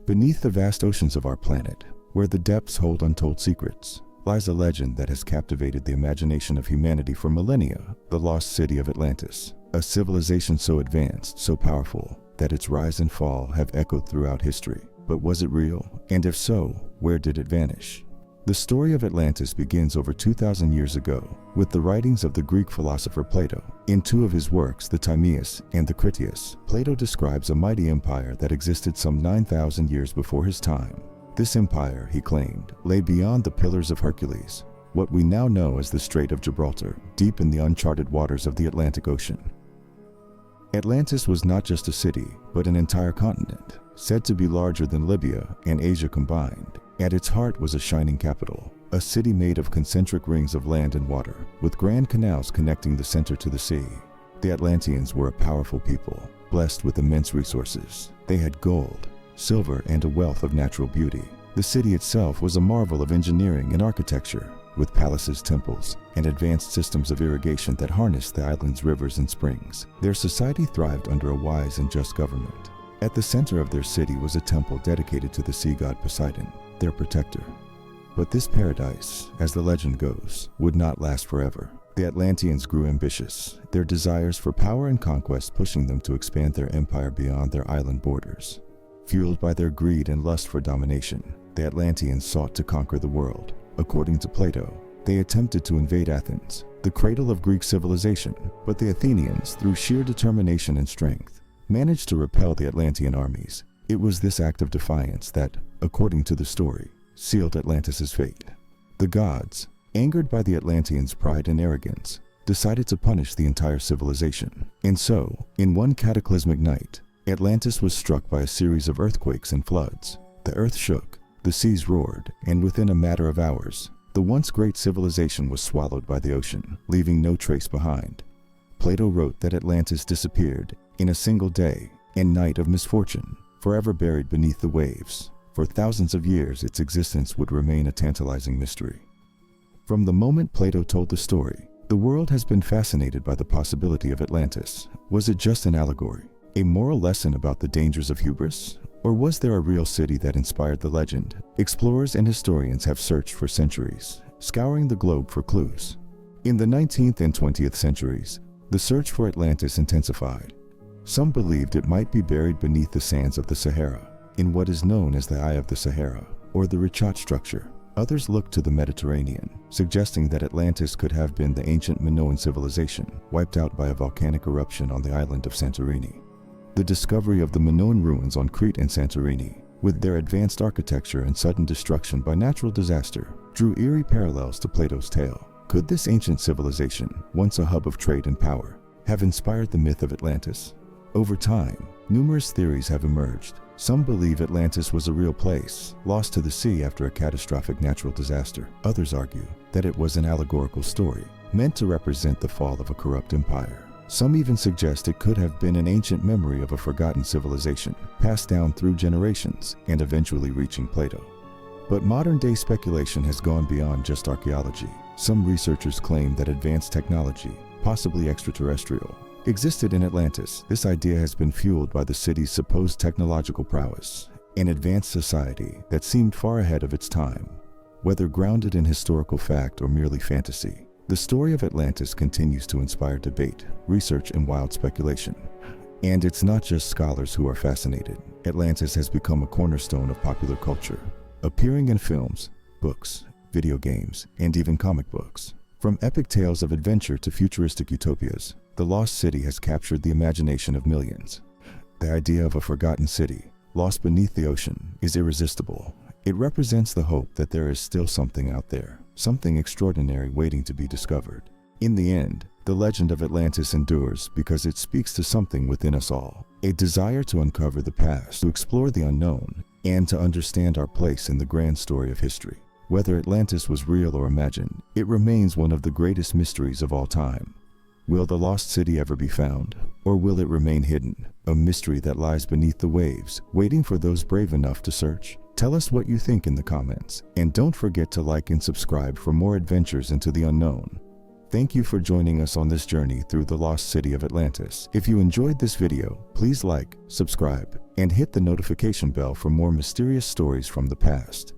Beneath the vast oceans of our planet, where the depths hold untold secrets, lies a legend that has captivated the imagination of humanity for millennia: the lost city of Atlantis. A civilization so advanced, so powerful, that its rise and fall have echoed throughout history. But was it real? And if so, where did it vanish? The story of Atlantis begins over 2,000 years ago with the writings of the Greek philosopher Plato. In two of his works, the Timaeus and the Critias, Plato describes a mighty empire that existed some 9,000 years before his time. This empire, he claimed, lay beyond the Pillars of Hercules, what we now know as the Strait of Gibraltar, deep in the uncharted waters of the Atlantic Ocean. Atlantis was not just a city, but an entire continent, said to be larger than Libya and Asia combined. At its heart was a shining capital, a city made of concentric rings of land and water, with grand canals connecting the center to the sea. The Atlanteans were a powerful people, blessed with immense resources. They had gold, silver, and a wealth of natural beauty. The city itself was a marvel of engineering and architecture, with palaces, temples, and advanced systems of irrigation that harnessed the island's rivers and springs. Their society thrived under a wise and just government. At the center of their city was a temple dedicated to the sea god Poseidon, their protector. But this paradise, as the legend goes, would not last forever. The Atlanteans grew ambitious, their desires for power and conquest pushing them to expand their empire beyond their island borders. Fueled by their greed and lust for domination, the Atlanteans sought to conquer the world. According to Plato, they attempted to invade Athens, the cradle of Greek civilization, but the Athenians, through sheer determination and strength, managed to repel the Atlantean armies. It was this act of defiance that, according to the story, sealed Atlantis' fate. The gods, angered by the Atlanteans' pride and arrogance, decided to punish the entire civilization. And so, in one cataclysmic night, Atlantis was struck by a series of earthquakes and floods. The earth shook, the seas roared, and within a matter of hours, the once great civilization was swallowed by the ocean, leaving no trace behind. Plato wrote that Atlantis disappeared in a single day and night of misfortune, forever buried beneath the waves. For thousands of years, its existence would remain a tantalizing mystery. From the moment Plato told the story, the world has been fascinated by the possibility of Atlantis. Was it just an allegory, a moral lesson about the dangers of hubris? Or was there a real city that inspired the legend? Explorers and historians have searched for centuries, scouring the globe for clues. In the 19th and 20th centuries, the search for Atlantis intensified. Some believed it might be buried beneath the sands of the Sahara, in what is known as the Eye of the Sahara, or the Richat structure. Others looked to the Mediterranean, suggesting that Atlantis could have been the ancient Minoan civilization, wiped out by a volcanic eruption on the island of Santorini. The discovery of the Minoan ruins on Crete and Santorini, with their advanced architecture and sudden destruction by natural disaster, drew eerie parallels to Plato's tale. Could this ancient civilization, once a hub of trade and power, have inspired the myth of Atlantis? Over time, numerous theories have emerged. Some believe Atlantis was a real place, lost to the sea after a catastrophic natural disaster. Others argue that it was an allegorical story, meant to represent the fall of a corrupt empire. Some even suggest it could have been an ancient memory of a forgotten civilization, passed down through generations and eventually reaching Plato. But modern-day speculation has gone beyond just archaeology. Some researchers claim that advanced technology, possibly extraterrestrial, existed in Atlantis. This idea has been fueled by the city's supposed technological prowess, an advanced society that seemed far ahead of its time. Whether grounded in historical fact or merely fantasy, the story of Atlantis continues to inspire debate, research, and wild speculation. And it's not just scholars who are fascinated. Atlantis has become a cornerstone of popular culture, appearing in films, books, video games, and even comic books. From epic tales of adventure to futuristic utopias, the lost city has captured the imagination of millions. The idea of a forgotten city, lost beneath the ocean, is irresistible. It represents the hope that there is still something out there, something extraordinary waiting to be discovered. In the end, the legend of Atlantis endures because it speaks to something within us all, a desire to uncover the past, to explore the unknown, and to understand our place in the grand story of history. Whether Atlantis was real or imagined, it remains one of the greatest mysteries of all time. Will the lost city ever be found, or will it remain hidden, a mystery that lies beneath the waves, waiting for those brave enough to search? Tell us what you think in the comments, and don't forget to like and subscribe for more adventures into the unknown. Thank you for joining us on this journey through the lost city of Atlantis. If you enjoyed this video, please like, subscribe, and hit the notification bell for more mysterious stories from the past.